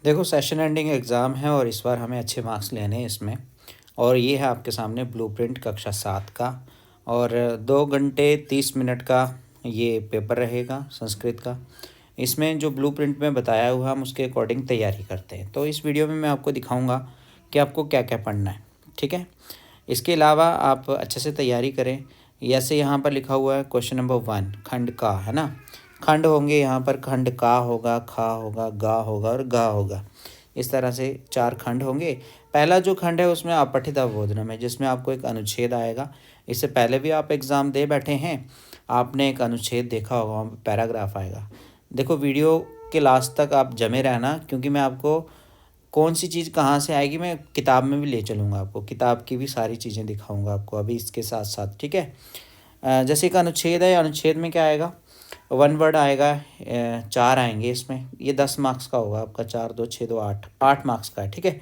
देखो session ending exam है और इस बार हमें अच्छे मार्क्स लेने हैं इसमें। और ये है आपके सामने ब्लूप्रिंट कक्षा 7 का। और 2 घंटे 30 मिनट का ये पेपर रहेगा संस्कृत का। इसमें जो ब्लूप्रिंट में बताया हुआ हम उसके अकॉर्डिंग तैयारी करते हैं। तो इस वीडियो में मैं आपको दिखाऊंगा कि आपको क्या क्या पढ़ना है, ठीक है। इसके अलावा आप अच्छे से तैयारी करें। जैसे यहाँ पर लिखा हुआ है क्वेश्चन नंबर 1 खंड का, है ना। खंड होंगे यहाँ पर, खंड का होगा, खा होगा, गा होगा और गा होगा। इस तरह से 4 खंड होंगे। पहला जो खंड है उसमें अपठित अवबोधनम है, जिसमें आपको एक अनुच्छेद आएगा। इससे पहले भी आप एग्ज़ाम दे बैठे हैं, आपने एक अनुच्छेद देखा होगा, वहाँ पर पैराग्राफ आएगा। देखो वीडियो के लास्ट तक आप जमे रहना, क्योंकि मैं आपको कौन सी चीज़ कहाँ से आएगी मैं किताब में भी ले चलूँगा, आपको किताब की भी सारी चीज़ें दिखाऊँगा आपको अभी इसके साथ साथ, ठीक है। जैसे एक अनुच्छेद है, अनुच्छेद में क्या आएगा, 1 वर्ड आएगा। 4 आएंगे इसमें, ये 10 मार्क्स का होगा आपका। 4 2 6 2 8, 8 मार्क्स का है, ठीक है।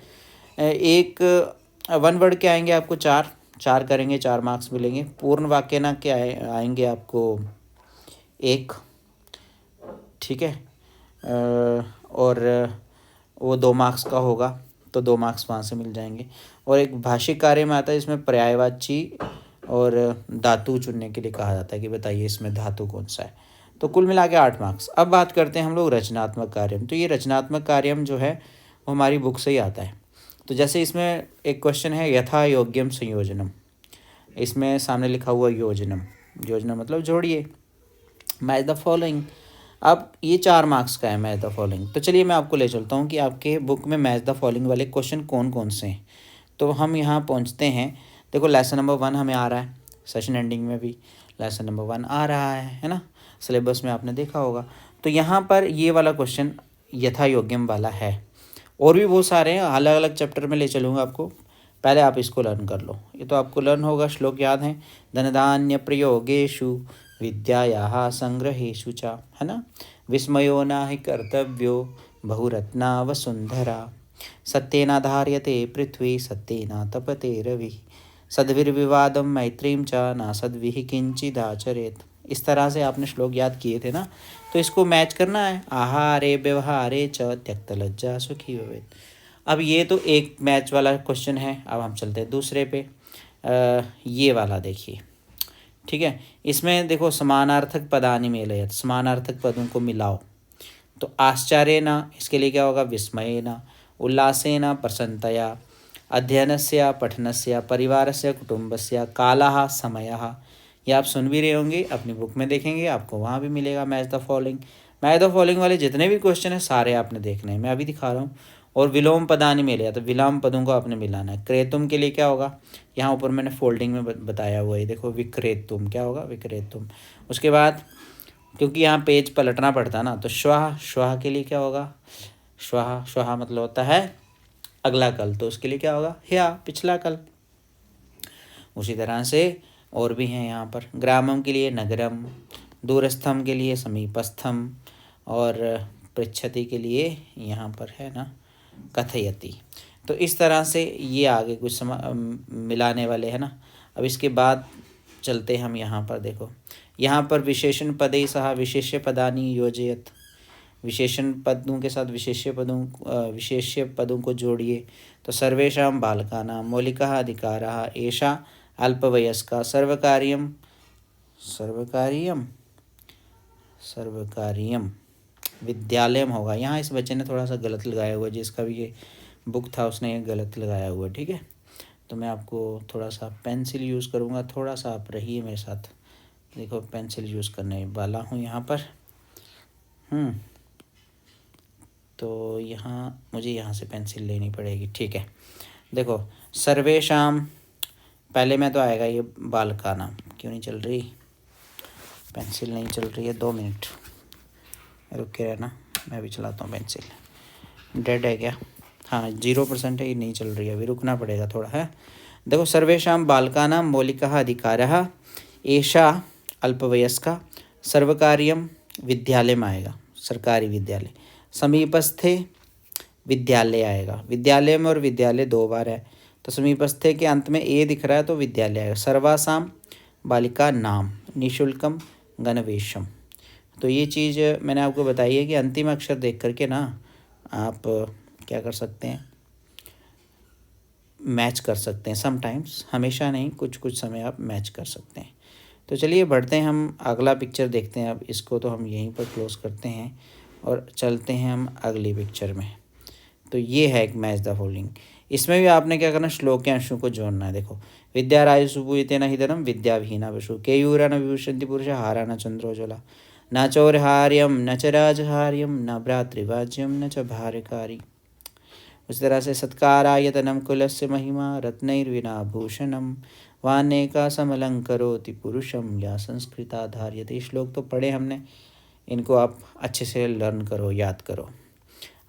एक 1 वर्ड के आएंगे आपको 4, 4 करेंगे 4 मार्क्स मिलेंगे। पूर्ण वाक्य ना क्या आएंगे आपको 1, ठीक है। और वो 2 मार्क्स का होगा, तो 2 मार्क्स वहाँ से मिल जाएंगे। और एक भाषिक कार्य में आता है, इसमें पर्यायवाची और धातु चुनने के लिए कहा जाता है कि बताइए इसमें धातु कौन सा है। तो कुल मिला के 8 मार्क्स। अब बात करते हैं हम लोग रचनात्मक कार्यम। तो ये रचनात्मक कार्यम जो है वो हमारी बुक से ही आता है। तो जैसे इसमें एक क्वेश्चन है यथा योग्यम संयोजनम। इसमें सामने लिखा हुआ योजनम, योजना मतलब जोड़िए, मैच द फॉलोइंग। अब ये 4 मार्क्स का है मैच द फॉलोइंग। तो चलिए मैं आपको ले चलता हूँ कि आपके बुक में मैच द फॉलोइंग वाले क्वेश्चन कौन कौन से हैं। तो हम यहाँ पहुँचते हैं। देखो लेसन नंबर 1 हमें आ रहा है, सेशन एंडिंग में भी लेसन नंबर 1 आ रहा है ना। सिलेबस में आपने देखा होगा। तो यहाँ पर ये वाला क्वेश्चन यथा योग्यम वाला है। और भी बहुत सारे हैं, अलग अलग चैप्टर में ले चलूँगा आपको। पहले आप इसको लर्न कर लो, ये तो आपको लर्न होगा। श्लोक याद है, धनधान्य प्रयोगेषु विद्यायाः संग्रहेषु च, है ना। विस्मयो नाहि कर्तव्यो बहुरत्ना वसुंधरा, सत्येन धार्यते पृथ्वी सत्येन तपते रवि, सद्भिर्विवादं मैत्रीं च न सद्भिः किंचिदाचरेत्। इस तरह से आपने श्लोक याद किए थे ना। तो इसको मैच करना है, आहारे व्यवहारे च त्यक्त लज्जा सुखी भवेत्। अब ये तो एक मैच वाला क्वेश्चन है। अब हम चलते हैं दूसरे पे। ये वाला देखिए, ठीक है। इसमें देखो समानार्थक पदानि मेलयत, समानार्थक पदों को मिलाओ। तो आश्चर्येन, इसके लिए क्या होगा, विस्मयेन, उल्लासेन प्रसन्नतया, अध्ययनस्य पठनस्य, परिवारस्य कुटुम्बस्य, कालः समयः। ये आप सुन भी रहे होंगे, अपनी बुक में देखेंगे आपको वहाँ भी मिलेगा match the following. Match the following वाले जितने भी क्वेश्चन हैं सारे आपने देखने हैं, मैं अभी दिखा रहा हूँ। और विलोम पदानि मिले, तो विलोम पदों को आपने मिलाना है। क्रेतुम के लिए क्या होगा, यहाँ ऊपर मैंने फोल्डिंग में बताया हुआ है, देखो विक्रेतुम क्या होगा, विक्रेतुम। उसके बाद क्योंकि यहाँ पेज पलटना पड़ता है ना, तो श्वः, श्वः के लिए क्या होगा, श्वः, श्वः मतलब होता है अगला कल, तो उसके लिए क्या होगा, ह्यः पिछला कल। उसी तरह से और भी हैं यहाँ पर। ग्रामम के लिए नगरम, दूरस्थम के लिए समीपस्थम, और पृच्छति के लिए यहाँ पर है ना कथयति। तो इस तरह से ये आगे कुछ मिलाने वाले हैं ना। अब इसके बाद चलते हम यहाँ पर, देखो यहाँ पर विशेषण पदे सह विशेष्य पदानि योजयत, विशेषण पदों के साथ विशेष्य पदों को जोड़िए। तो सर्वेषां बालकानां मौलिकः अधिकारः एषा अल्पवयस्का सर्वकार्यम, सर्वकार्यम विद्यालयम होगा। यहाँ इस बच्चे ने थोड़ा सा गलत लगाया हुआ, जिसका भी ये बुक था उसने ये गलत लगाया हुआ, ठीक है। तो मैं आपको थोड़ा सा पेंसिल यूज़ करूँगा, थोड़ा सा आप रहिए मेरे साथ। देखो पेंसिल यूज़ करने वाला हूँ यहाँ पर। तो यहाँ मुझे यहाँ से पेंसिल लेनी पड़ेगी, ठीक है। देखो सर्वेशाम, पहले में तो आएगा ये बालकानां, क्यों नहीं चल रही पेंसिल, नहीं चल रही है, 2 मिनट रुक के रहना, मैं भी चलाता हूँ पेंसिल। डेड है क्या, हाँ 0% है, ये नहीं चल रही है, अभी रुकना पड़ेगा थोड़ा है। देखो सर्वेषां बालकानां मौलिकः अधिकारः एषा अल्पवयस्का सर्वकार्यम विद्यालय में आएगा, सरकारी विद्यालय। समीपस्थे विद्यालय आएगा, विद्यालय में और विद्यालय 2 बार है, तो समीपस्थे के अंत में ए दिख रहा है तो विद्यालय आएगा। सर्वासाम बालिका नाम निःशुल्कम गणवेशम। तो ये चीज़ मैंने आपको बताई है कि अंतिम अक्षर देख करके ना आप क्या कर सकते हैं, मैच कर सकते हैं समटाइम्स, हमेशा नहीं, कुछ कुछ समय आप मैच कर सकते हैं। तो चलिए बढ़ते हैं, हम अगला पिक्चर देखते हैं। अब इसको तो हम यहीं पर क्लोज करते हैं और चलते हैं हम अगली पिक्चर में। तो ये है एक मैच द फॉलोइंग। इसमें भी आपने क्या करना, श्लोक के अंशों को जोड़ना है। देखो, विद्या राय सुपूयते न हिदरम विद्या विहीना वशु केयूरा न विभूषन्ति पुरुष हारा न चंद्रोज्वला न चौरहार्यम न च राजहार्यम न भ्रातृवाज्यम न च भार्यकारी। उस तरह से सत्कारायतनम कुलस्य महिमा रत्नैर्विनाभूषणम वानेका समलंकरोति पुरुषम या संस्कृता धार्यते। श्लोक तो पढ़े हमने, इनको आप अच्छे से लर्न करो, याद करो।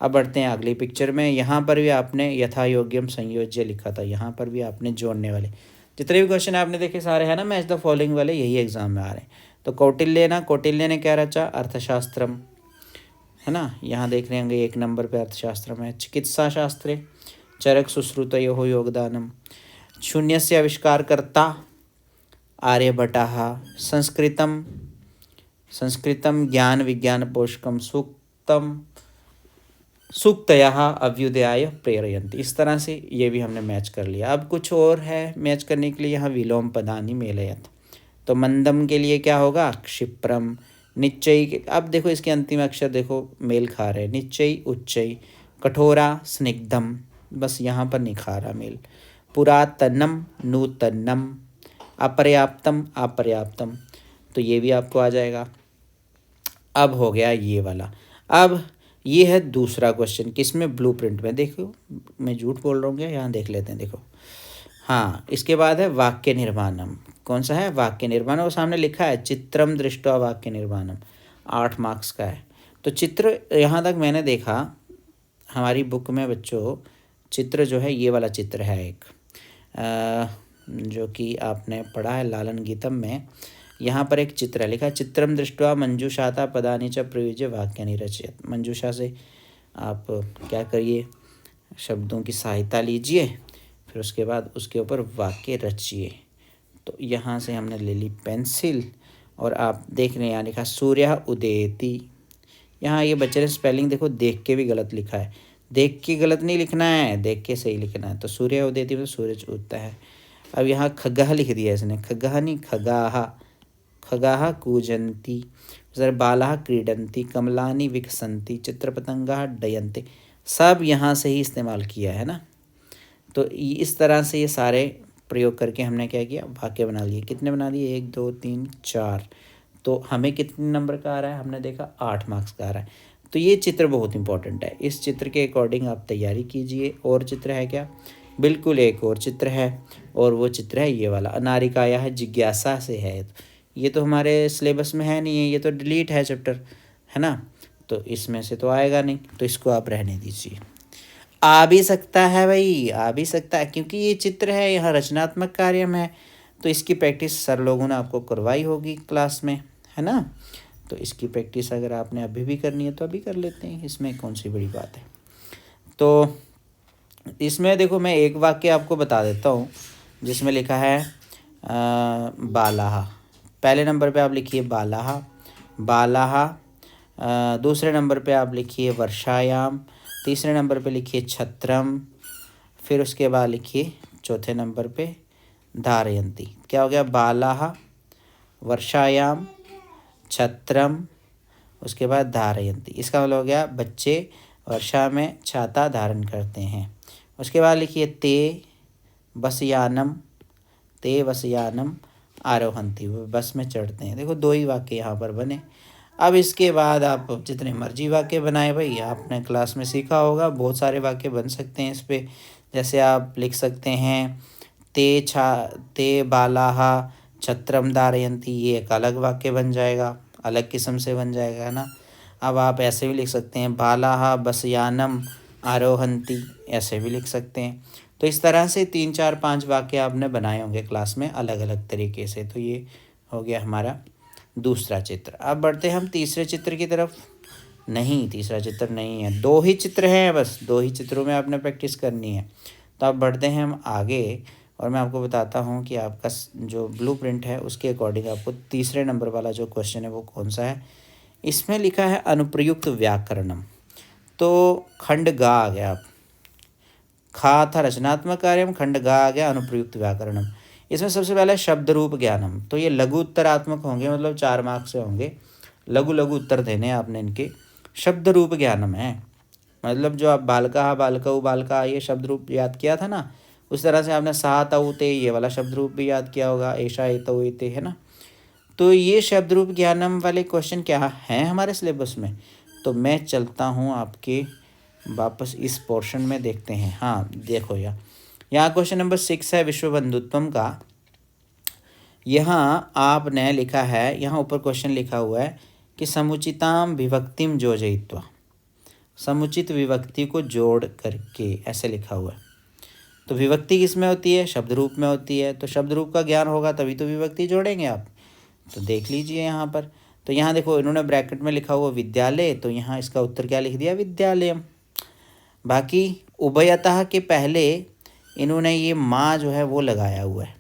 अब बढ़ते हैं अगली पिक्चर में। यहाँ पर भी आपने यथा योग्यम संयोज्य लिखा था, यहाँ पर भी आपने जोड़ने वाले जितने भी क्वेश्चन आपने देखे सारे है ना मैच द फॉलोइंग वाले, यही एग्जाम में आ रहे हैं। तो कौटिल्य ने क्या रचा, अर्थशास्त्रम, है ना। यहाँ देख रहे होंगे 1 नंबर पे अर्थशास्त्र में। चिकित्सा शास्त्रे चरक सुश्रुतयो योगदानम, शून्यस्य आविष्कारकर्ता आर्यभट्टः, संस्कृतम ज्ञान विज्ञान पोषकम सूक्तम सूक्तयः अभ्युदयाय प्रेरयन्ति। इस तरह से ये भी हमने मैच कर लिया। अब कुछ और है मैच करने के लिए, यहाँ विलोम पदानि मेलयत। तो मंदम के लिए क्या होगा, क्षिप्रम। निश्चयी, अब देखो इसके अंतिम अक्षर देखो मेल खा रहे हैं, निश्चयी उच्चई। कठोरा स्निग्धम, बस यहाँ पर नहीं खा रहा मेल। पुरातनम नूतनम, अपर्याप्तम अपर्याप्तम, तो ये भी आपको आ जाएगा। अब हो गया ये वाला। अब ये है दूसरा क्वेश्चन, किसमें, ब्लूप्रिंट में। देखो मैं झूठ बोल रहा हूँ क्या, यहाँ देख लेते हैं। देखो हाँ, इसके बाद है वाक्य निर्माणम। कौन सा है, वाक्य निर्माण, और सामने लिखा है चित्रम दृष्ट्वा वाक्य निर्माणम, 8 मार्क्स का है। तो चित्र, यहाँ तक मैंने देखा हमारी बुक में बच्चों, चित्र जो है ये वाला चित्र है एक, जो कि आपने पढ़ा है लालन गीतम में। यहाँ पर एक चित्र है, लिखा चित्रम दृष्ट्वा मंजूषाता पदानि च प्रयुज्य वाक्यानि रचयत। मंजूषा से आप क्या करिए, शब्दों की सहायता लीजिए, फिर उसके बाद उसके ऊपर वाक्य रचिए। तो यहाँ से हमने ले ली पेंसिल, और आप देख रहे हैं यहाँ लिखा सूर्य उदेति। यहाँ ये बच्चे ने स्पेलिंग देखो, देख के भी गलत लिखा है, देख के गलत नहीं लिखना है, देख के सही लिखना है। तो सूर्य उदेति में सूरज उगता है। अब यहाँ खगः लिख दिया इसने, खगः नहीं खगाः, खगाः कूजन्ति, बालाः क्रीडन्ति, कमलानि विकसन्ति, चित्रपतंगाः डयन्ते, सब यहाँ से ही इस्तेमाल किया है ना। तो इस तरह से ये सारे प्रयोग करके हमने क्या किया, वाक्य बना लिए। कितने बना लिए, 1 2 3 4। तो हमें कितने नंबर का आ रहा है, हमने देखा 8 मार्क्स का आ रहा है। तो ये चित्र बहुत इंपॉर्टेंट है, इस चित्र के अकॉर्डिंग आप तैयारी कीजिए। और चित्र है क्या, बिल्कुल एक और चित्र है, और वो चित्र है ये वाला, अनारिकायाः जिज्ञासा से है। ये तो हमारे सिलेबस में है नहीं है, ये तो डिलीट है चैप्टर, है ना। तो इसमें से तो आएगा नहीं, तो इसको आप रहने दीजिए। आ भी सकता है भाई, आ भी सकता है, क्योंकि ये चित्र है, यहाँ रचनात्मक कार्य में है। तो इसकी प्रैक्टिस सर लोगों ने आपको करवाई होगी क्लास में, है ना। तो इसकी प्रैक्टिस अगर आपने अभी भी करनी है तो अभी कर लेते हैं, इसमें कौन सी बड़ी बात है। तो इसमें देखो मैं एक वाक्य आपको बता देता हूँ, जिसमें लिखा है बालाः। पहले नंबर पे आप लिखिए बालाः, बालाः। दूसरे नंबर पे आप लिखिए वर्षायाम, तीसरे नंबर पे लिखिए छत्रम, फिर उसके बाद लिखिए चौथे नंबर पे धारयन्ति। क्या हो गया, बालाः, वर्षायाम, छत्रम, उसके बाद धारयन्ति। इसका मतलब हो गया बच्चे वर्षा में छाता धारण करते हैं। उसके बाद लिखिए ते बसयानम, ते बसयानम आरोहन्ति, वो बस में चढ़ते हैं। देखो 2 ही वाक्य यहाँ पर बने। अब इसके बाद आप जितने मर्जी वाक्य बनाए भाई, आपने क्लास में सीखा होगा, बहुत सारे वाक्य बन सकते हैं इस पे। जैसे आप लिख सकते हैं ते बालाः छत्रम धारयन्ति, ये एक अलग वाक्य बन जाएगा, अलग किस्म से बन जाएगा, है ना। अब आप ऐसे भी लिख सकते हैं बालाः बसयानम आरोहन्ति, ऐसे भी लिख सकते हैं। तो इस तरह से 3 4 5 वाक्य आपने बनाए होंगे क्लास में अलग अलग तरीके से। तो ये हो गया हमारा दूसरा चित्र। अब बढ़ते हैं हम तीसरे चित्र की तरफ। नहीं, तीसरा चित्र नहीं है, 2 ही चित्र हैं, बस 2 ही चित्रों में आपने प्रैक्टिस करनी है। तो अब बढ़ते हैं हम आगे, और मैं आपको बताता हूँ कि आपका जो ब्लूप्रिंट है उसके अकॉर्डिंग आपको तीसरे नंबर वाला जो क्वेश्चन है वो कौन सा है। इसमें लिखा है अनुप्रयुक्त व्याकरणम। तो खंड गा आ गया। आप खा था रचनात्मक कार्यम, खंड गा आ गया अनुप्रयुक्त व्याकरणम। इसमें सबसे पहले शब्द रूप ज्ञानम, तो ये लघु उत्तरात्मक होंगे, मतलब 4 मार्क्स से होंगे। लघु लघु उत्तर देने आपने इनके। शब्द रूप ज्ञानम है, मतलब जो आप बालका बालकऊ बालका ये शब्द रूप याद किया था ना, उस तरह से आपने सा तऊ ते ये वाला शब्द रूप भी याद किया होगा, ऐशा एतऊ एते, है ना। तो ये शब्द रूप ज्ञानम वाले क्वेश्चन क्या हैं हमारे सिलेबस में। तो मैं चलता हूँ आपके वापस इस पोर्शन में, देखते हैं। हाँ देखो यहाँ क्वेश्चन नंबर 6 है विश्व बंधुत्वम का। यहाँ आपने लिखा है, यहाँ ऊपर क्वेश्चन लिखा हुआ है कि समुचिताम विभक्तिम योजयित्वा, समुचित विभक्ति को जोड़ करके, ऐसे लिखा हुआ है। तो विभक्ति किस में होती है, शब्द रूप में होती है। तो शब्द रूप का ज्ञान होगा तभी तो विभक्ति जोड़ेंगे आप। तो देख लीजिए यहाँ पर। तो यहाँ देखो इन्होंने ब्रैकेट में लिखा हुआ विद्यालय, तो यहाँ इसका उत्तर क्या लिख दिया, विद्यालयम। बाकी उभयतः के पहले इन्होंने ये माँ जो है वो लगाया हुआ है।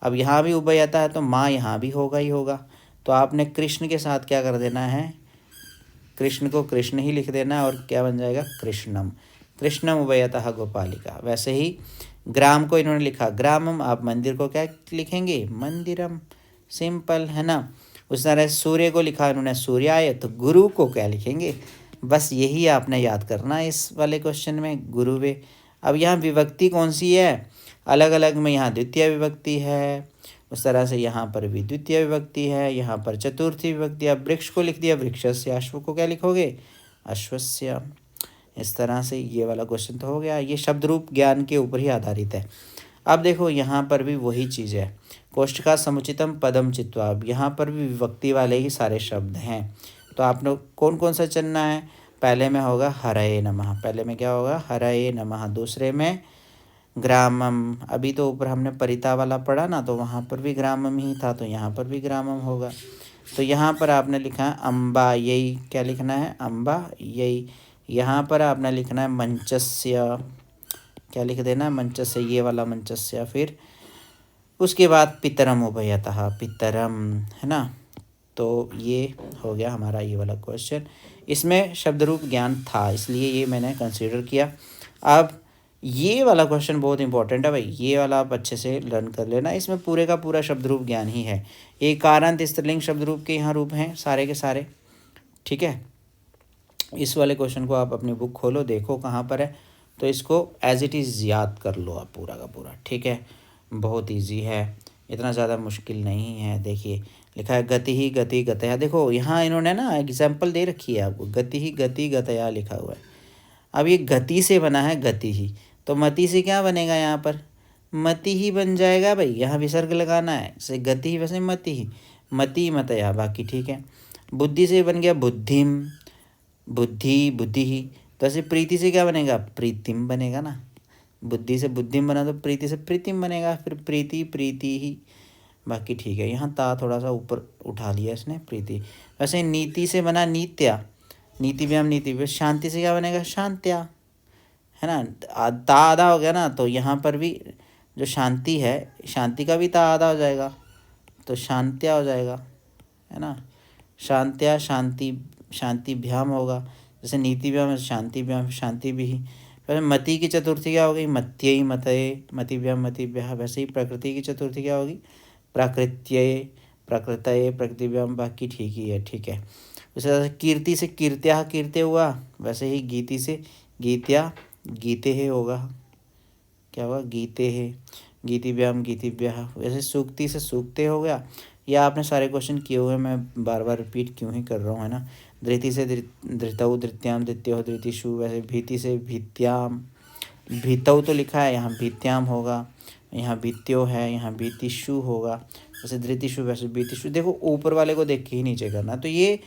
अब यहाँ भी उभयतः है तो माँ यहाँ भी होगा ही होगा। तो आपने कृष्ण के साथ क्या कर देना है, कृष्ण को कृष्ण ही लिख देना है, और क्या बन जाएगा, कृष्णम। कृष्णम उभयतः गोपालिका। वैसे ही ग्राम को इन्होंने लिखा ग्रामम, आप मंदिर को क्या लिखेंगे, मंदिरम। सिंपल है ना। उस तरह सूर्य को लिखा इन्होंने सूर्याय, तो गुरु को क्या लिखेंगे। बस यही आपने याद करना है इस वाले क्वेश्चन में, गुरुवे। अब यहाँ विभक्ति कौन सी है, अलग अलग में यहाँ द्वितीय विभक्ति है, उस तरह से यहाँ पर भी द्वितीय विभक्ति है, यहाँ पर चतुर्थी विभक्ति। अब वृक्ष को लिख दिया वृक्षस्य, अश्व को क्या लिखोगे, अश्वस्य। इस तरह से ये वाला क्वेश्चन तो हो गया। ये शब्द रूप ज्ञान के ऊपर ही आधारित है। अब देखो यहाँ पर भी वही चीज़ है, कोष्ठ का समुचितम पदम चित्वा। अब यहाँ पर भी विभक्ति वाले ही सारे शब्द हैं। तो आपने कौन कौन सा चुनना है, पहले में होगा हरये नमः, पहले में क्या होगा, हरये नमः। दूसरे में ग्रामम, अभी तो ऊपर हमने परिता वाला पढ़ा ना, तो वहाँ पर भी ग्रामम ही था, तो यहाँ पर भी ग्रामम होगा। तो यहाँ पर आपने लिखा है अम्बा यही, क्या लिखना है, अम्बा यही। यहाँ पर आपने लिखना है मंचस्य, क्या लिख देना है, मंचस्य, ये वाला मंचस्य। फिर उसके बाद पितरम उभयतः, पितरम, है ना। तो ये हो गया हमारा ये वाला क्वेश्चन। इसमें शब्द रूप ज्ञान था, इसलिए ये मैंने कंसीडर किया। अब ये वाला क्वेश्चन बहुत इंपॉर्टेंट है भाई, ये वाला आप अच्छे से लर्न कर लेना। इसमें पूरे का पूरा शब्द रूप ज्ञान ही है। एक कारांत स्त्रीलिंग शब्द रूप के यहाँ रूप हैं सारे के सारे, ठीक है। इस वाले क्वेश्चन को आप अपनी बुक खोलो, देखो कहाँ पर है, तो इसको एज इट इज़ याद कर लो आप पूरा का पूरा, ठीक है। बहुत ईजी है, इतना ज़्यादा मुश्किल नहीं है। देखिए लिखा है गति ही गति गतया। देखो यहाँ इन्होंने ना एग्जाम्पल दे रखी है आपको, गति ही गति गतया लिखा हुआ है। अब ये गति से बना है गति ही, तो मति से क्या बनेगा, यहाँ पर मति ही बन जाएगा भाई। यहाँ विसर्ग लगाना है, जैसे गति ही वैसे मति ही, मति मतया, बाकी ठीक है। बुद्धि से बन गया बुद्धिम, बुद्धि बुद्धि ही। तो ऐसे प्रीति से क्या बनेगा, प्रीतिम बनेगा ना। बुद्धि से बुद्धिम बना तो प्रीति से प्रीतिम बनेगा, फिर प्रीति प्रीति ही, बाकी ठीक है। यहाँ ता थोड़ा सा ऊपर उठा लिया इसने, प्रीति। वैसे नीति से बना नीत्या, नीति व्याम नीति व्याम। शांति से क्या बनेगा, शांत्या, है ना। ता आधा हो गया ना, तो यहाँ पर भी जो शांति है, शांति का भी ता आधा हो जाएगा, तो शांत्या हो जाएगा, है ना। शांत्या शांति, शांति भ्याम होगा, जैसे नीति व्याम शांति व्याम, शांति भी ही। वैसे मति की चतुर्थी क्या होगी, मत्यय मतये, मति व्याम मति व्याह। वैसे ही प्रकृति की चतुर्थी क्या होगी, प्राकृत्यय प्रकृतये प्रकृति व्याम, बाकी ठीक ही है, ठीक है। उसे कीर्ति से कीर्त्या कीर्त्य हुआ, वैसे ही गीति से गीत्या गीते है होगा, क्या होगा, गीते है, गीति व्याम गीति व्याह। वैसे सूक्ति से सूक्ते हो गया। या आपने सारे क्वेश्चन किए हुए, मैं बार बार रिपीट क्यों ही कर रहा हूँ, है ना। धृति से धृतौ धृत्याम द्वितीय धृतिषु। वैसे भीति से भीत्याम, भीतौ तो लिखा है, यहाँ भीत्याम होगा, यहाँ भीत्यो है, यहाँ भीतिषु होगा। जैसे धृतिषु वैसे भीतिषु। देखो ऊपर वाले को देख के ही नीचे करना। तो ये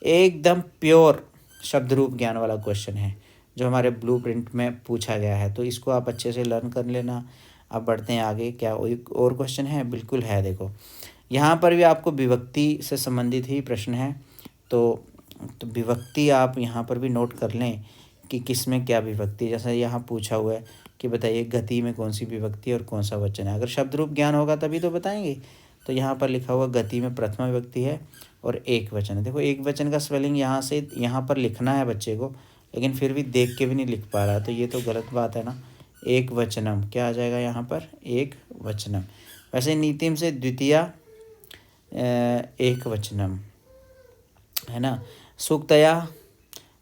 एकदम प्योर शब्द रूप ज्ञान वाला क्वेश्चन है जो हमारे ब्लूप्रिंट में पूछा गया है। तो इसको आप अच्छे से लर्न कर लेना। अब बढ़ते हैं आगे। क्या और क्वेश्चन है, बिल्कुल है। देखो यहाँ पर भी आपको विभक्ति से संबंधित ही प्रश्न है, तो विभक्ति आप यहाँ पर भी नोट कर लें कि किस में क्या विभक्ति। जैसे यहाँ पूछा हुआ है कि बताइए गति में कौन सी विभक्ति और कौन सा वचन है। अगर शब्द रूप ज्ञान होगा तभी तो बताएंगे। तो यहाँ पर लिखा हुआ गति में प्रथमा विभक्ति है और एक वचन है। देखो एक वचन का स्पेलिंग यहाँ से यहाँ पर लिखना है बच्चे को, लेकिन फिर भी देख के भी नहीं लिख पा रहा, तो ये तो गलत बात है ना। एक वचनम क्या आ जाएगा यहाँ पर, एक वचनम। वैसे नीतिम से द्वितीया एक वचनम है ना। सूक्तया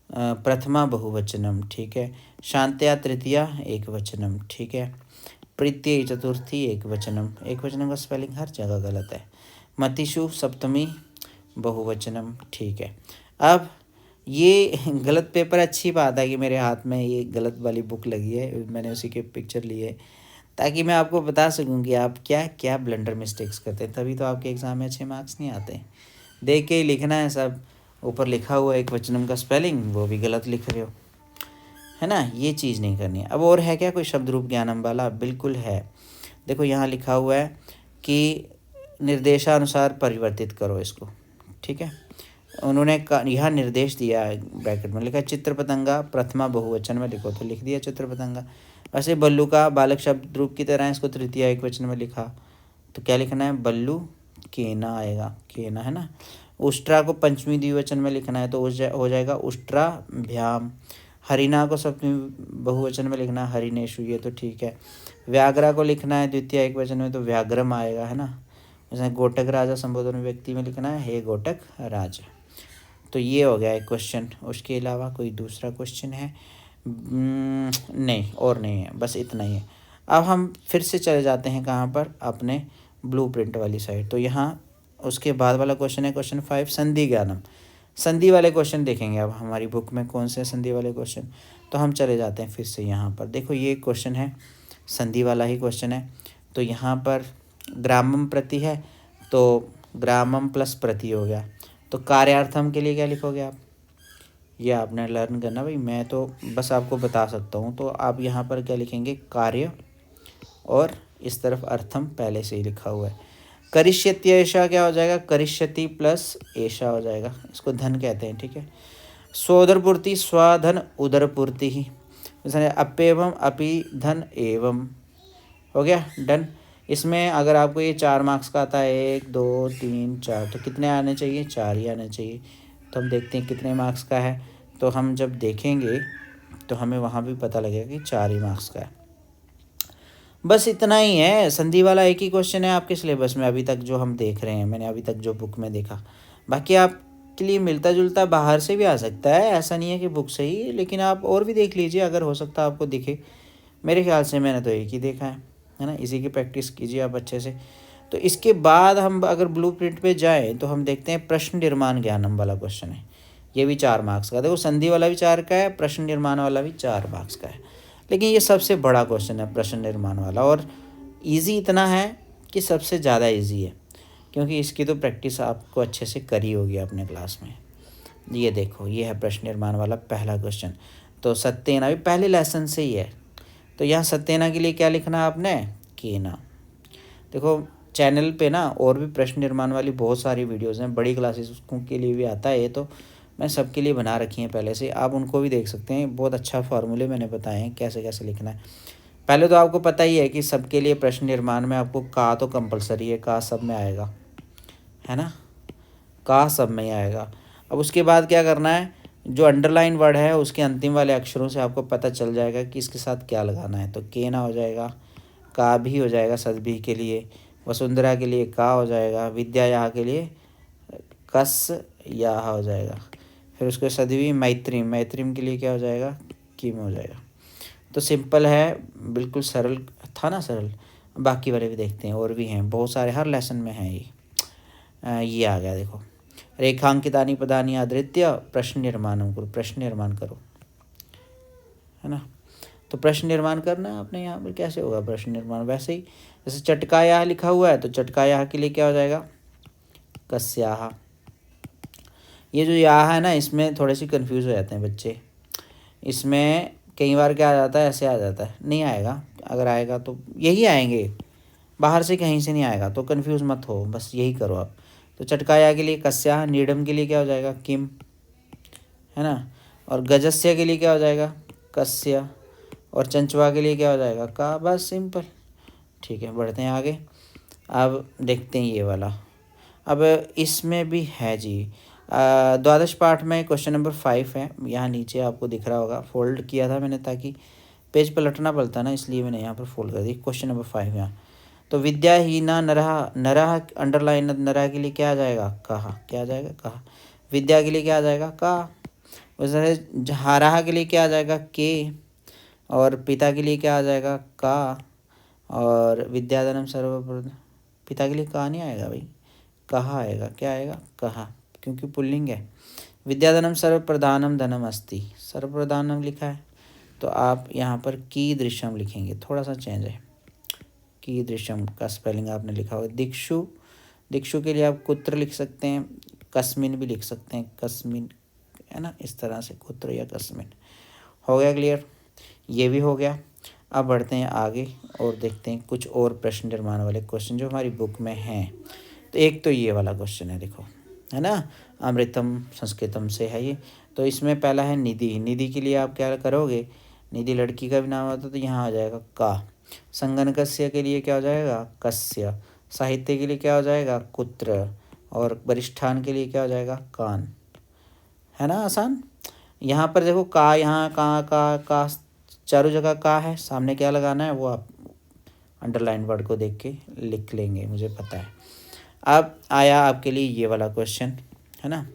प्रथमा बहुवचनम, ठीक है। शांतया तृतीया एक वचनम, ठीक है। प्रीत्यय चतुर्थी एक वचनम, एक वचनम का स्पेलिंग हर जगह गलत है। मतिषु सप्तमी बहुवचनम, ठीक है। अब ये गलत पेपर, अच्छी बात है कि मेरे हाथ में ये गलत वाली बुक लगी है, मैंने उसी के पिक्चर लिए ताकि मैं आपको बता सकूं कि आप क्या क्या ब्लंडर मिस्टेक्स करते हैं, तभी तो आपके एग्ज़ाम में अच्छे मार्क्स नहीं आते। देख के ही लिखना है सब, ऊपर लिखा हुआ एक वचनम का स्पेलिंग वो भी गलत लिख रहे हो, है ना, ये चीज़ नहीं करनी है। अब और है क्या कोई शब्द रूप ज्ञानम वाला, बिल्कुल है। देखो यहाँ लिखा हुआ है कि निर्देशानुसार परिवर्तित करो इसको, ठीक है। उन्होंने यहाँ निर्देश दिया है, ब्रैकेट में लिखा है चित्र पतंगा प्रथमा बहुवचन में लिखो, तो लिख दिया चित्र पतंगा। वैसे बल्लू का बालक शब्द रूप की तरह इसको तृतीया एक वचन में लिखा, तो क्या लिखना है, बल्लू केना आएगा, केना, है ना। उष्ट्रा को पंचमी द्विवचन में लिखना है, तो हो जाएगा उष्ट्रा भ्याम। हरिना को सप्तमी बहुवचन में लिखना है, हरिनेशु, ये तो ठीक है। व्याघ्रा को लिखना है द्वितीय एक वचन में, तो व्याघ्रम आएगा, है ना। जैसे गोटक राजा संबोधन व्यक्ति में लिखना है, हे गोटक राजा। तो ये हो गया एक क्वेश्चन। उसके अलावा कोई दूसरा क्वेश्चन है? नहीं, और नहीं है, बस इतना ही है। अब हम फिर से चले जाते हैं कहाँ पर, अपने ब्लूप्रिंट वाली साइड। तो यहाँ उसके बाद वाला क्वेश्चन है क्वेश्चन 5, संधि ज्ञानम। संधि वाले क्वेश्चन देखेंगे अब हमारी बुक में कौन से संधि वाले क्वेश्चन। तो हम चले जाते हैं फिर से यहाँ पर, देखो ये क्वेश्चन है संधि वाला ही क्वेश्चन है। तो यहाँ पर ग्रामम प्रति है, तो ग्रामम प्लस प्रति हो गया। तो कार्यार्थम के लिए क्या लिखोगे आप, ये आपने लर्न करना भाई, मैं तो बस आपको बता सकता हूँ। तो आप यहाँ पर क्या लिखेंगे, कार्य, और इस तरफ अर्थम पहले से ही लिखा हुआ है। करिष्यति ऐशा क्या हो जाएगा, करिष्यति प्लस ऐशा हो जाएगा, इसको धन कहते हैं, ठीक है। स्वोदरपूर्ति स्वधन उदरपूर्ति ही, जैसे अपेवम अपि धन एवं, हो गया डन। इसमें अगर आपको ये 4 मार्क्स का आता है, 1 2 3 4, तो कितने आने चाहिए, 4 ही आने चाहिए। तो हम देखते हैं कितने मार्क्स का है, तो हम जब देखेंगे तो हमें वहाँ भी पता लगेगा कि 4 ही मार्क्स का है। बस इतना ही है, संधि वाला एक ही क्वेश्चन है आपके सिलेबस में अभी तक जो हम देख रहे हैं, मैंने अभी तक जो बुक में देखा। बाकी आपके लिए मिलता जुलता बाहर से भी आ सकता है, ऐसा नहीं है कि बुक से ही, लेकिन आप और भी देख लीजिए, अगर हो सकता है आपको दिखे। मेरे ख्याल से मैंने तो एक ही देखा है ना। इसी की प्रैक्टिस कीजिए आप अच्छे से। तो इसके बाद हम अगर ब्लूप्रिंट पे जाएं तो हम देखते हैं प्रश्न निर्माण ज्ञानम वाला क्वेश्चन है, ये भी 4 मार्क्स का। देखो संधि वाला भी 4 का है, प्रश्न निर्माण वाला भी 4 मार्क्स का है, लेकिन ये सबसे बड़ा क्वेश्चन है प्रश्न निर्माण वाला, और ईजी इतना है कि सबसे ज़्यादा ईजी है, क्योंकि इसकी तो प्रैक्टिस आपको अच्छे से करी होगी अपने क्लास में। ये देखो, ये है प्रश्न निर्माण वाला पहला क्वेश्चन। तो सत्येना भी पहले लेसन से ही है, तो यहाँ सत्येना के लिए क्या लिखना है आपने, केना। देखो चैनल पे ना और भी प्रश्न निर्माण वाली बहुत सारी वीडियोस हैं, बड़ी क्लासेस के लिए भी आता है, ये तो मैं सबके लिए बना रखी हैं पहले से, आप उनको भी देख सकते हैं। बहुत अच्छा फार्मूले मैंने बताए हैं कैसे कैसे लिखना है। पहले तो आपको पता ही है कि सबके लिए प्रश्न निर्माण में आपको का तो कंपलसरी है, का सब में आएगा, है ना, का सब में ही आएगा। अब उसके बाद क्या करना है, जो अंडरलाइन वर्ड है उसके अंतिम वाले अक्षरों से आपको पता चल जाएगा कि इसके साथ क्या लगाना है। तो केना हो जाएगा, का भी हो जाएगा सदभी के लिए, वसुंधरा के लिए का हो जाएगा, विद्या यहाँ के लिए कस या हो जाएगा, फिर उसके सदवी मैत्रीम, मैत्रीम के लिए क्या हो जाएगा, किम हो जाएगा। तो सिंपल है, बिल्कुल सरल था ना, सरल। बाकी वाले भी देखते हैं, और भी हैं बहुत सारे, हर लेसन में हैं ये आ गया देखो। रेखांकितानि पदानि आधृत्य प्रश्न निर्माणम करो, प्रश्न निर्माण करो, है ना। तो प्रश्न निर्माण करना है आपने। यहाँ पर कैसे होगा प्रश्न निर्माण, वैसे ही जैसे चटकाया लिखा हुआ है, तो चटकाया के लिए क्या हो जाएगा, कस्याहा। ये जो याह है ना, इसमें थोड़े से कंफ्यूज हो जाते हैं बच्चे, इसमें कई बार क्या आ जाता है, ऐसे आ जाता है, नहीं आएगा, अगर आएगा तो यही आएंगे, बाहर से कहीं से नहीं आएगा, तो कंफ्यूज मत हो, बस यही करो आप। तो चटकाया के लिए कस्या, नीडम के लिए क्या हो जाएगा, किम, है ना, और गजस्य के लिए क्या हो जाएगा, कस्य, और चंचवा के लिए क्या हो जाएगा, का। बस सिंपल, ठीक है। बढ़ते हैं आगे, अब देखते हैं ये वाला। अब इसमें भी है जी, द्वादश पाठ में क्वेश्चन नंबर 5 है, यहाँ नीचे आपको दिख रहा होगा, फोल्ड किया था मैंने ताकि पेज पलटना पड़ता ना, इसलिए मैंने यहाँ पर फोल्ड कर दी। क्वेश्चन नंबर 5 यहाँ, तो विद्याहीना नरहा, नरहा अंडरलाइन, नरहा के लिए क्या आ जाएगा, कहा, क्या आ जाएगा, कहा। विद्या के लिए क्या आ जाएगा, कहा। उस तरह से हाराहा के लिए क्या आ जाएगा, के। और पिता के लिए क्या आ जाएगा, का। और विद्याधनम सर्व, पिता के लिए कहा नहीं आएगा भाई, कहा आएगा, क्या आएगा, कहा, क्योंकि पुल्लिंग है। विद्याधनम सर्वप्रधानम धनम अस्ति, सर्वप्रधानम लिखा है तो आप यहाँ पर कीदृशम लिखेंगे, थोड़ा सा चेंज है। कीदृशम का स्पेलिंग आपने लिखा होगा। दिक्षु, दिक्षु के लिए आप कुत्र लिख सकते हैं, कस्मिन भी लिख सकते हैं, कस्मिन, है ना, इस तरह से कुत्र या कस्मिन। हो गया क्लियर, ये भी हो गया। अब बढ़ते हैं आगे और देखते हैं कुछ और प्रश्न निर्माण वाले क्वेश्चन जो हमारी बुक में हैं। तो एक तो ये वाला क्वेश्चन है, देखो, है ना, अमृतम संस्कृतम से है ये। तो इसमें पहला है निधि, निधि के लिए आप क्या करोगे, निधि लड़की का भी नाम होता है तो यहाँ आ जाएगा का। संगणकस्य के लिए क्या हो जाएगा, कस्य। साहित्य के लिए क्या हो जाएगा, कुत्र। और वरिष्ठान के लिए क्या हो जाएगा, कान। है ना आसान। यहाँ पर देखो का, यहाँ का चारों जगह का है, सामने क्या लगाना है वो आप अंडरलाइन वर्ड को देख के लिख लेंगे, मुझे पता है। अब आया आपके लिए ये वाला क्वेश्चन, है ना,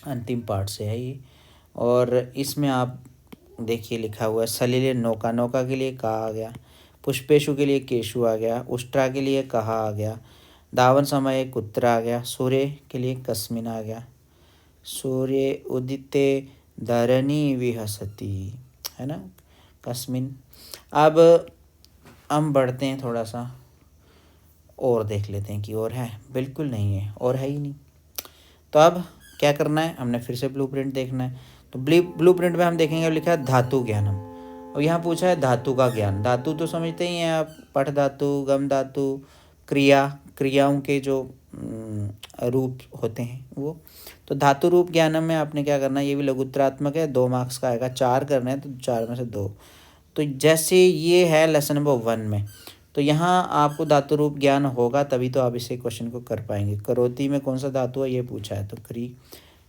अंतिम पार्ट से है ये। और इसमें आप देखिए लिखा हुआ है सलिले नौका, नौका के लिए का आ गया। पुष्पेशु के लिए केशु आ गया। उष्ट्रा के लिए कहा आ गया। दावन समय कुत्र आ गया। सूर्य के लिए कस्मिन आ गया। सूर्य उदिते धरणी विहसती, है ना, कस्मिन। अब हम बढ़ते हैं थोड़ा सा और देख लेते हैं कि और है, बिल्कुल नहीं है, और है ही नहीं। तो अब क्या करना है, हमने फिर से ब्लूप्रिंट देखना है। तो ब्लूप्रिंट में हम देखेंगे, लिखा है धातु ज्ञानम। और यहाँ पूछा है धातु का ज्ञान। धातु तो समझते ही हैं आप, पठ धातु, गम धातु, क्रिया, क्रियाओं के जो रूप होते हैं वो। तो धातु रूप ज्ञानम में आपने क्या करना है, ये भी लघुत्तरात्मक है, 2 मार्क्स का आएगा, 4 करना है तो 4 में से 2। तो जैसे ये है लेसन नंबर 1 में, तो यहाँ आपको धातु रूप ज्ञान होगा तभी तो आप इसे क्वेश्चन को कर पाएंगे। करोति में कौन सा धातु है ये पूछा है तो क्री।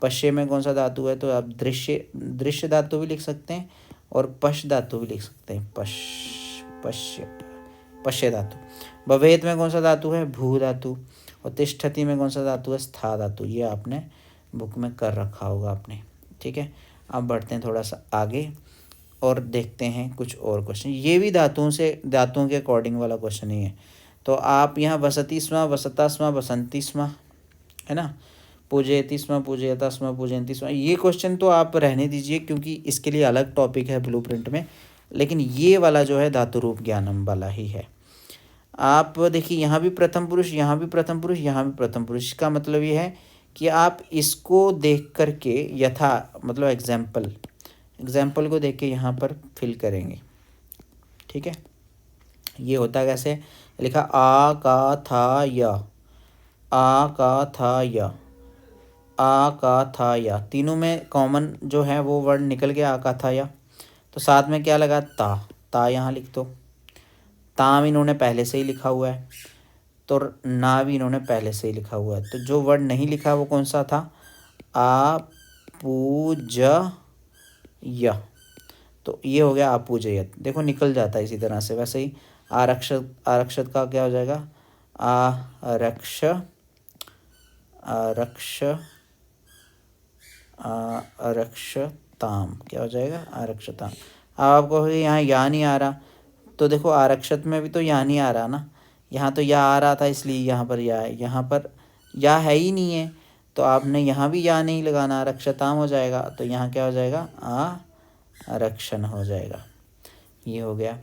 पश्य में कौन सा धातु है तो आप दृश्य, दृश्य धातु भी लिख सकते हैं और पश धातु भी लिख सकते हैं, पश, पश्य, पश्य धातु। भवेत में कौन सा धातु है, भू धातु। और तिष्ठति में कौन सा धातु है, स्था धातु। ये आपने बुक में कर रखा होगा आपने, ठीक है। अब बढ़ते हैं थोड़ा सा आगे और देखते हैं कुछ और क्वेश्चन। ये भी धातुओं से, धातुओं के अकॉर्डिंग वाला क्वेश्चन ही है। तो आप यहाँ वसती स्म, वसता स्म, वसंती स्म, है ना, पूजयति स्म, पूजयता स्म, पूजयंती स्म। ये क्वेश्चन तो आप रहने दीजिए क्योंकि इसके लिए अलग टॉपिक है ब्लूप्रिंट में, लेकिन ये वाला जो है धातु रूप ज्ञानम वाला ही है। आप देखिए यहाँ भी प्रथम पुरुष, यहाँ भी प्रथम पुरुष, यहाँ भी प्रथम पुरुष। का मतलब ये है कि आप इसको देख करके यथा, मतलब एग्जाम्पल को देख के यहाँ पर फिल करेंगे, ठीक है। ये होता कैसे, लिखा आ का था य, आ का था य, आ का था या, तीनों में कॉमन जो है वो वर्ड निकल गया, आ का था या। तो साथ में क्या लगा, ता यहाँ लिख दो। ताम इन्होंने पहले से ही लिखा हुआ है, तो ना भी इन्होंने पहले से ही लिखा हुआ है। तो जो वर्ड नहीं लिखा वो कौन सा था, आ पूज य। तो ये हो गया आपूजयत, देखो निकल जाता है इसी तरह से। वैसे ही आरक्षत, आरक्षत का क्या हो जाएगा, आरक्ष, आरक्ष, आरक्षताम, क्या हो जाएगा, आरक्षताम। अब आपको यहाँ या नहीं आ रहा, तो देखो आरक्षत में भी तो या नहीं आ रहा ना, यहाँ तो या आ रहा था इसलिए यहाँ पर या है, यहाँ पर या है ही नहीं है तो आपने यहाँ भी या नहीं लगाना, आरक्षताम हो जाएगा। तो यहाँ क्या हो जाएगा, आरक्षण हो जाएगा। ये हो गया।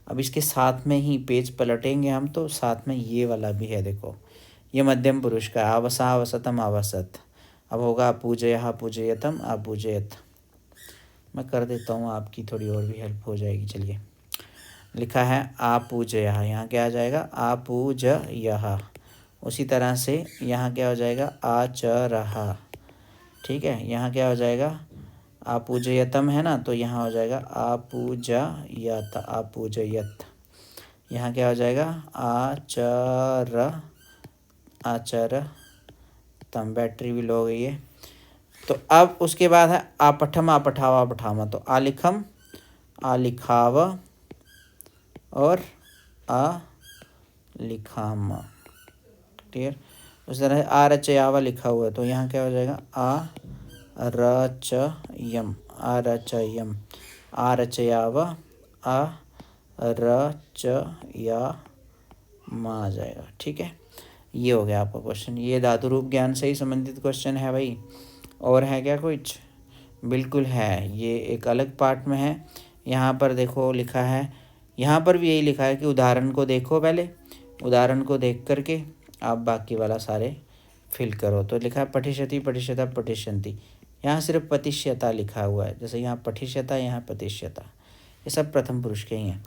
अब इसके साथ में ही पेज पलटेंगे हम तो साथ में ये वाला भी है, देखो ये मध्यम पुरुष का, आवसा, आवसतम, आवसत। अब होगा पूजया, पूजयतम, आपूजयत। मैं कर देता हूँ, आपकी थोड़ी और भी हेल्प हो जाएगी। चलिए, लिखा है आपूजया, यहाँ क्या आ जाएगा, आपूजयः। उसी तरह से यहाँ क्या हो जाएगा, आचरः, ठीक है। यहाँ क्या हो जाएगा, आपूजयतम है ना, तो यहाँ हो जाएगा आपूजयत, आपूजयत। यहाँ क्या हो जाएगा, आचर, आचर तम। बैटरी भी लो हो गई है। तो अब उसके बाद है आपठम आपठाव आपठामा, तो आलिखम आलिखाव और आलिखामा। क्लियर। उस तरह आरचयावा लिखा हुआ है तो यहाँ क्या हो जाएगा आरचयम आरचयम आरचयावा आरचयामा आ जाएगा। ठीक है, ये हो गया आपका क्वेश्चन। ये धातु रूप ज्ञान से ही संबंधित क्वेश्चन है भाई। और है क्या कुछ? बिल्कुल है, ये एक अलग पार्ट में है। यहाँ पर देखो लिखा है, यहाँ पर भी यही लिखा है कि उदाहरण को देखो, पहले उदाहरण को देख करके आप बाकी वाला सारे फिल करो। तो लिखा है पठिष्यति पठिष्यता पठिष्यन्ति, यहाँ सिर्फ पतिष्यता लिखा हुआ है। जैसे यहाँ पठिष्यता, यहाँ पतिष्यता, ये सब प्रथम पुरुष के ही हैं।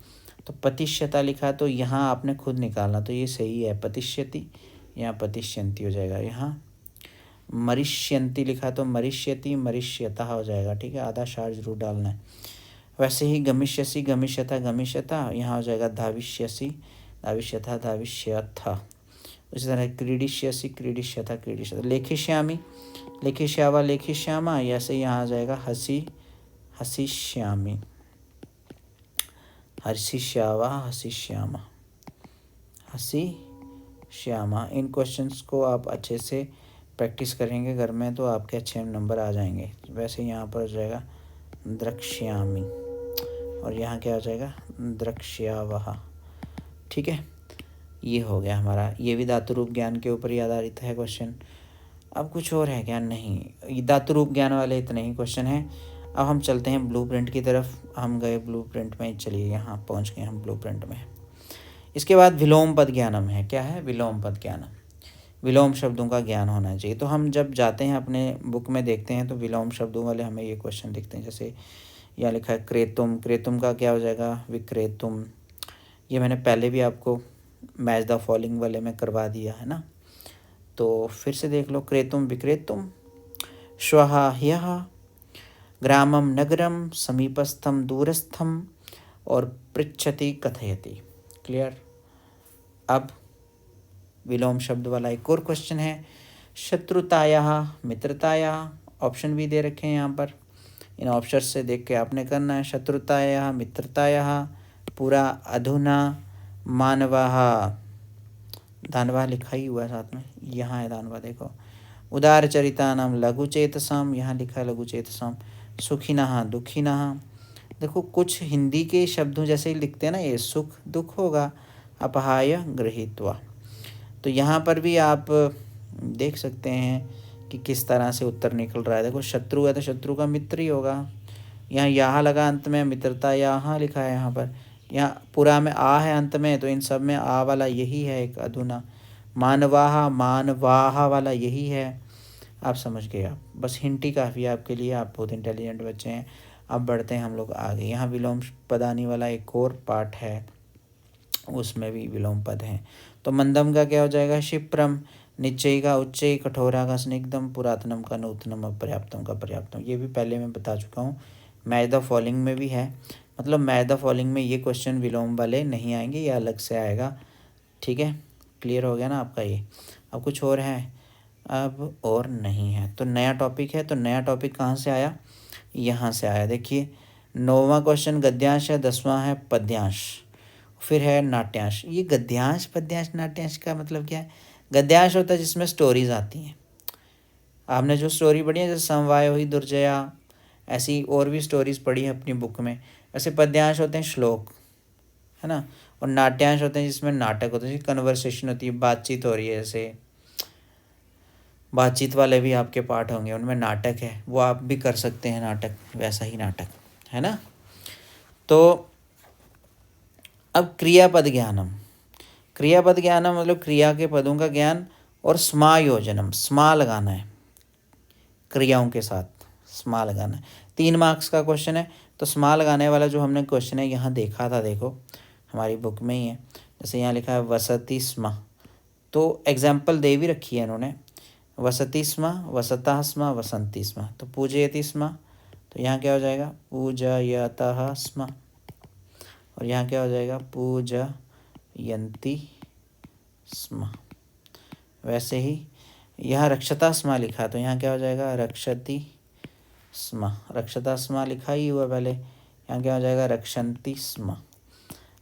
तो पतिष्यता लिखा तो यहाँ आपने खुद निकालना, तो ये सही है पतिष्यति, यहाँ पतिष्यन्ति हो जाएगा। यहाँ मरिष्यन्ति लिखा तो मरिष्यति मरिष्यता हो जाएगा। ठीक है, आधा शार जरूर डालना है। वैसे ही गमिष्यसि गमिष्यता गमिष्यता, यहाँ हो जाएगा धाविष्यसि धाविष्यथा धाविष्यथा। उसी तरह क्रीडिष्यसि क्रीडिष्यथा क्रीडिष्यथा। लेखिष्यामि लेखिष्यावा लेखिष्यामा, ऐसे यहाँ आ जाएगा हसी हसिष्यामि हर्षिष्यावा हसिष्यामा हसिष्यामा। इन क्वेश्चंस को आप अच्छे से प्रैक्टिस करेंगे घर में तो आपके अच्छे नंबर आ जाएंगे। वैसे यहाँ पर हो जाएगा द्रक्ष्यामि और यहाँ क्या हो जाएगा द्रक्ष्यावः। ठीक है, ये हो गया हमारा। ये भी धातु रूप ज्ञान के ऊपर ही आधारित है क्वेश्चन। अब कुछ और है क्या? नहीं, धातु रूप ज्ञान वाले इतने ही क्वेश्चन हैं। अब हम चलते हैं ब्लूप्रिंट की तरफ। हम गए ब्लूप्रिंट में, चलिए यहाँ पहुँच गए हम ब्लूप्रिंट में। इसके बाद विलोम पद ज्ञानम है। क्या है? विलोम पद ज्ञानम, विलोम शब्दों का ज्ञान होना चाहिए। तो हम जब जाते हैं अपने बुक में देखते हैं तो विलोम शब्दों वाले हमें ये क्वेश्चन दिखते हैं। जैसे यहाँ लिखा है क्रेतुम, क्रेतुम का क्या हो जाएगा विक्रेतुम। ये मैंने पहले भी आपको मैच द फॉलोइंग वाले में करवा दिया है ना, तो फिर से देख लो। क्रेतुम विक्रेतुम, श्वः ह्यः, ग्रामम नगरम, समीपस्थम दूरस्थम और पृच्छति कथयति। क्लियर। अब विलोम शब्द वाला एक और क्वेश्चन है, शत्रुतायाः मित्रतायाः। ऑप्शन भी दे रखे हैं यहाँ पर, इन ऑप्शन से देख के आपने करना है। शत्रुतायाः मित्रतायाः, पूरा अधुना, मानवाः, दानवा लिखा ही हुआ है साथ में, यहाँ है दानवा देखो। उदारचरितानां लघुचेतसाम, यहाँ लिखा है लघुचेतसाम। सुखिनः दुखिनः, देखो कुछ हिंदी के शब्दों जैसे ही लिखते हैं ना, ये सुख दुख होगा, अपहाय गृहीत्वा। तो यहाँ पर भी आप देख सकते हैं कि किस तरह से उत्तर निकल रहा है। देखो शत्रु है तो शत्रु का मित्र ही होगा। यहाँ लगा अंत में, मित्रता यहाँ लिखा है, यहाँ पर यहाँ पूरा में आ है अंत में, तो इन सब में आ वाला यही है एक अधुना। मानवाहा मानवाहा वाला यही है। आप समझ गए। आप बस हिंट ही काफ़ी है आपके लिए, आप बहुत इंटेलिजेंट बच्चे हैं। अब बढ़ते हैं हम लोग आगे। यहाँ विलोम पद आने वाला एक और पार्ट है, उसमें भी विलोम पद हैं। तो मंदम का क्या हो जाएगा क्षिप्रम, निश्चयी का उच्चयी, कठोरा का स्निग्धम, पुरातनम का नूतनम, अपर्याप्तम का पर्याप्तम। ये भी पहले मैं बता चुका हूँ। मैच द फॉलोइंग में भी है, मतलब मैच द फॉलोइंग में ये क्वेश्चन विलोम वाले नहीं आएंगे, ये अलग से आएगा। ठीक है, क्लियर हो गया ना आपका ये। अब कुछ और है? अब और नहीं है तो नया टॉपिक है। तो नया टॉपिक कहाँ से आया? यहाँ से आया। देखिए 9वां क्वेश्चन गद्यांश है, 10वां है पद्यांश, फिर है नाट्यांश। ये गद्यांश पद्यांश नाट्यांश का मतलब क्या है? गद्यांश होता है जिसमें स्टोरीज आती हैं। आपने जो स्टोरी पढ़ी है, जैसे समवाय हुई दुर्जया, ऐसी और भी स्टोरीज पढ़ी है अपनी बुक में। ऐसे पद्यांश होते हैं श्लोक, है ना। और नाट्यांश होते हैं जिसमें नाटक होते हैं, कन्वर्सेशन होती है, बातचीत हो रही है। जैसे बातचीत वाले भी आपके पार्ट होंगे, उनमें नाटक है, वो आप भी कर सकते हैं नाटक, वैसा ही नाटक है ना। तो अब क्रियापद ज्ञानम, क्रियापद ज्ञानम मतलब क्रिया के पदों का ज्ञान, और स्मायोजनम, स्मा लगाना है क्रियाओं के साथ, स्मा लगाना है। 3 मार्क्स का क्वेश्चन है। तो स्मा लगाने वाला जो हमने क्वेश्चन है यहाँ देखा था, देखो हमारी बुक में ही है। जैसे यहाँ लिखा है वसति स्म, तो एग्जाम्पल दे भी रखी है इन्होंने, वसति स्म, वसतः स्म, वसंती स्म। तो पूजयति स्म, तो यहाँ क्या हो जाएगा पूजयतः स्म, और यहाँ क्या हो जाएगा पूजयन्ति स्म। वैसे ही यहाँ रक्षता स्मा लिखा तो यहाँ क्या हो जाएगा, रक्षति स्म। रक्षता स्मा लिखा ही हुआ पहले, यहाँ क्या हो जाएगा, रक्षन्ति स्म।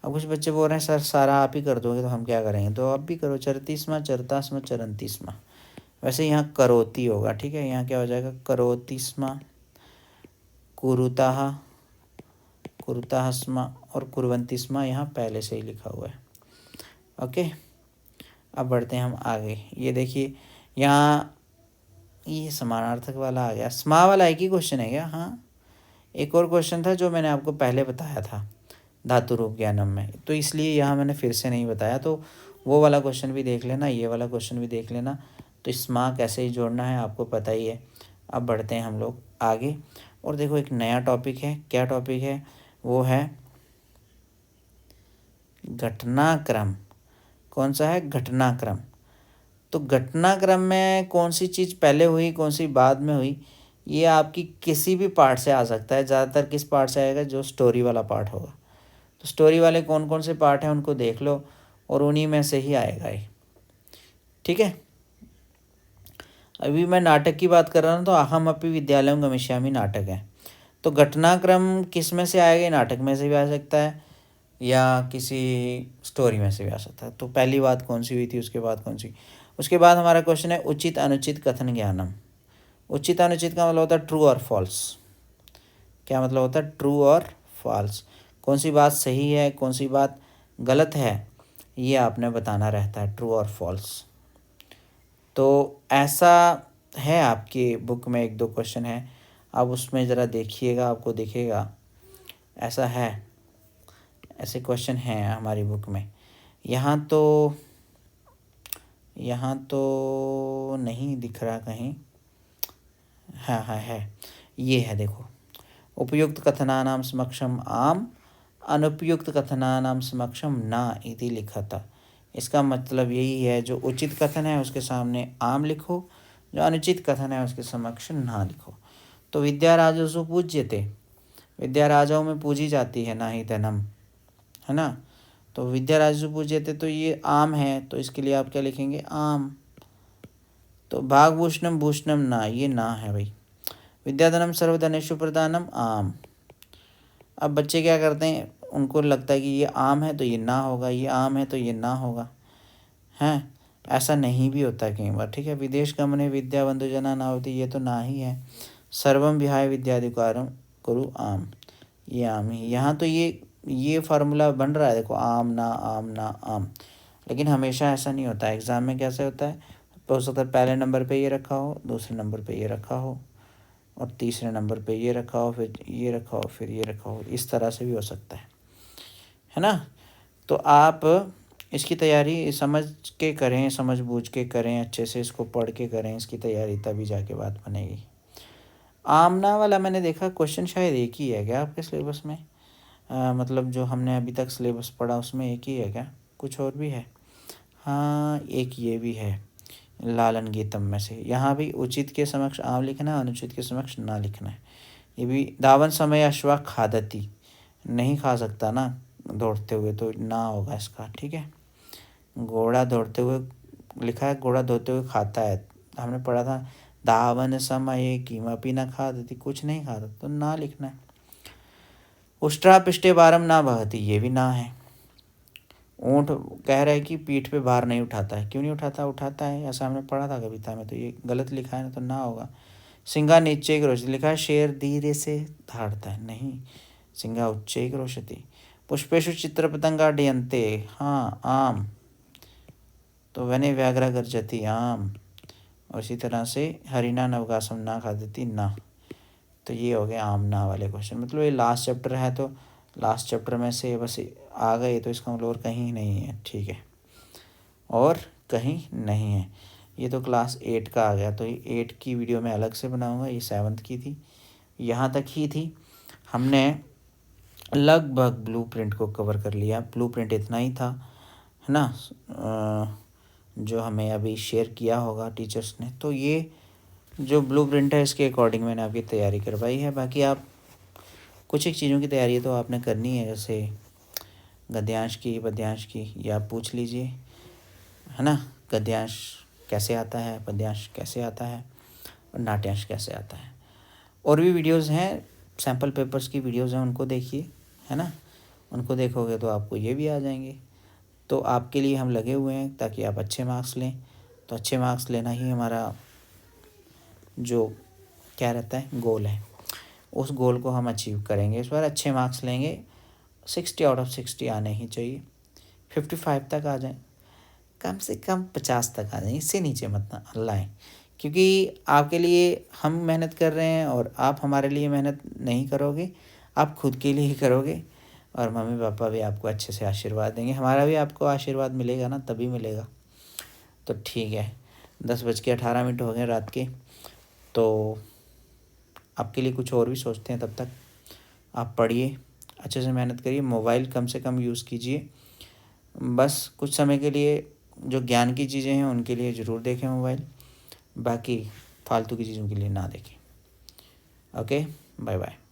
अब कुछ बच्चे बोल रहे हैं सर सारा आप ही कर दोगे तो हम क्या करेंगे, तो आप भी करो, चरती स्म, चरता स्म, चरंती स्म। वैसे यहाँ करोति होगा, ठीक है, यहाँ क्या हो जाएगा, करोति स्म, कुरुताः, कुरुताः स्म, और कुर्वन्ति स्म यहाँ पहले से ही लिखा हुआ है। ओके, अब बढ़ते हैं हम आगे। ये देखिए यहाँ ये समानार्थक वाला आ गया, स्मा वाला एक ही क्वेश्चन है क्या, हाँ एक और क्वेश्चन था जो मैंने आपको पहले बताया था धातु रूप ज्ञानम में, तो इसलिए यहाँ मैंने फिर से नहीं बताया, तो वो वाला क्वेश्चन भी देख लेना, ये वाला क्वेश्चन भी देख लेना। तो स्मा कैसे ही जोड़ना है आपको पता ही है। अब बढ़ते हैं हम लोग आगे, और देखो एक नया टॉपिक है, क्या टॉपिक है, वो है घटनाक्रम। कौन सा है, घटनाक्रम। तो घटनाक्रम में कौन सी चीज़ पहले हुई कौन सी बाद में हुई, ये आपकी किसी भी पार्ट से आ सकता है। ज़्यादातर किस पार्ट से आएगा, जो स्टोरी वाला पार्ट होगा। तो स्टोरी वाले कौन कौन से पार्ट हैं उनको देख लो, और उन्हीं में से ही आएगा ये, ठीक है। अभी मैं नाटक की बात कर रहा हूँ, तो अहम अपि विद्यालयं गमिष्यामि नाटक है। तो घटनाक्रम किस में से आएगा, नाटक में से भी आ सकता है या किसी स्टोरी में से भी आ सकता है। तो पहली बात कौन सी हुई थी, उसके बाद कौन सी, उसके बाद हमारा क्वेश्चन है उचित अनुचित कथन ज्ञानम। उचित अनुचित का मतलब होता है ट्रू और फॉल्स। क्या मतलब होता है, ट्रू और फॉल्स। कौन सी बात सही है कौन सी बात गलत है, ये आपने बताना रहता है, ट्रू और फॉल्स। तो ऐसा है आपकी बुक में, एक दो क्वेश्चन है, आप उसमें ज़रा देखिएगा, आपको दिखेगा ऐसा है, ऐसे क्वेश्चन हैं हमारी बुक में। यहाँ तो नहीं दिख रहा कहीं, हाँ हाँ है, ये है देखो, उपयुक्त कथनानां समक्षम आम, अनुपयुक्त कथनानां समक्षम ना इति लिखा था। इसका मतलब यही है, जो उचित कथन है उसके सामने आम लिखो, जो अनुचित कथन है उसके समक्ष ना लिखो। तो विद्या राजसु पूज्यते, विद्या राजाओं में पूजी जाती है, ना ही धनम, है ना। तो विद्या राजसु पूज्यते, तो ये आम है, तो इसके लिए आप क्या लिखेंगे, आम। तो भागभूषणम भूषणम ना, ये ना है भाई। विद्याधनम सर्वधनेषु प्रधानम आम। अब बच्चे क्या करते हैं, उनको लगता है कि ये आम है तो ये ना होगा, ये आम है तो ये ना होगा, हैं, ऐसा नहीं भी होता कई बार, ठीक है। विदेश गमने विद्या बंधु जना ना होती, ये तो ना ही है। सर्वम विहाय विद्याधिकारम कुरु आम, ये आम ही। यहाँ तो ये फार्मूला बन रहा है देखो, आम ना आम ना आम, लेकिन हमेशा ऐसा नहीं होता। एग्ज़ाम में कैसे होता है, हो सकता है पहले नंबर पे ये रखा हो, दूसरे नंबर पे ये रखा हो, और तीसरे नंबर पे ये रखा हो, फिर ये रखा हो, फिर ये रखा हो, इस तरह से भी हो सकता है ना। तो आप इसकी तैयारी समझ के करें, समझ बूझ के करें, अच्छे से इसको पढ़ के करें इसकी तैयारी, तभी जाके बात बनेगी। आमना वाला मैंने देखा क्वेश्चन शायद एक ही है क्या आपके सिलेबस में, मतलब जो हमने अभी तक सिलेबस पढ़ा उसमें एक ही है क्या, कुछ और भी है, हाँ एक ये भी है लालन गीतम में से। यहाँ भी उचित के समक्ष आम लिखना है, अनुचित के समक्ष ना लिखना है। ये भी दावन समय अश्वा खादती, नहीं खा सकता ना दौड़ते हुए, तो ना होगा इसका, ठीक है। घोड़ा दौड़ते हुए लिखा है, घोड़ा दौड़ते हुए खाता है, हमने पढ़ा था दावन समय किमपि न खादती, कुछ नहीं खाता, तो ना लिखना है। उष्ट्रा पिष्टे भारम ना बहती, ये भी ना है। ऊँट कह रहा है कि पीठ पे भार नहीं उठाता है, क्यों नहीं उठाता, उठाता है, ऐसा हमने पढ़ा था कविता में, तो ये गलत लिखा है ना, तो ना होगा। सिंगा नीचे रोशती लिखा है, शेर धीरे से धाड़ता है, नहीं, सिंगा उच्चे रोशती। पुष्पेशु चित्र पतंगा डयंते, हाँ आम, तो वने व्याघ्रा गर्जती आम। और इसी तरह से हरिना नवगासम ना खादती ना, तो ये हो गया आम ना वाले क्वेश्चन। मतलब ये लास्ट चैप्टर है, तो लास्ट चैप्टर में से बस आ गए, तो इसका मतलब और कहीं नहीं है, ठीक है, और कहीं नहीं है। ये तो क्लास 8 का आ गया, तो ये 8 की वीडियो मैं अलग से बनाऊंगा, ये 7th की थी, यहाँ तक ही थी। हमने लगभग ब्लूप्रिंट को कवर कर लिया, ब्लूप्रिंट इतना ही था, है ना, जो हमें अभी शेयर किया होगा टीचर्स ने। तो ये जो ब्लूप्रिंट है इसके अकॉर्डिंग मैंने आपकी तैयारी करवाई है। बाकी आप कुछ एक चीज़ों की तैयारी तो आपने करनी है, जैसे गद्यांश की पद्यांश की, ये आप पूछ लीजिए, है ना, गद्यांश कैसे आता है, पद्यांश कैसे आता है और नाट्यांश कैसे आता है। और भी वीडियोज़ हैं, सैम्पल पेपर्स की वीडियोज़ हैं, उनको देखिए, है ना। उनको देखोगे तो आपको ये भी आ जाएंगे। तो आपके लिए हम लगे हुए हैं ताकि आप अच्छे मार्क्स लें। तो अच्छे मार्क्स लेना ही हमारा जो क्या रहता है गोल है, उस गोल को हम अचीव करेंगे। इस बार अच्छे मार्क्स लेंगे, 60/60 आने ही चाहिए। 55 तक आ जाएं, कम से कम 50 तक आ जाएं, इससे नीचे मत ना लाएं, क्योंकि आपके लिए हम मेहनत कर रहे हैं और आप हमारे लिए मेहनत नहीं करोगे, आप खुद के लिए ही करोगे। और मम्मी पापा भी आपको अच्छे से आशीर्वाद देंगे, हमारा भी आपको आशीर्वाद मिलेगा ना, तभी मिलेगा। तो ठीक है, 10:18 हो गए रात के। तो आपके लिए कुछ और भी सोचते हैं, तब तक आप पढ़िए, अच्छे से मेहनत करिए, मोबाइल कम से कम यूज़ कीजिए। बस कुछ समय के लिए जो ज्ञान की चीज़ें हैं उनके लिए ज़रूर देखें मोबाइल, बाकी फालतू की चीज़ों के लिए ना देखें। Okay, bye bye.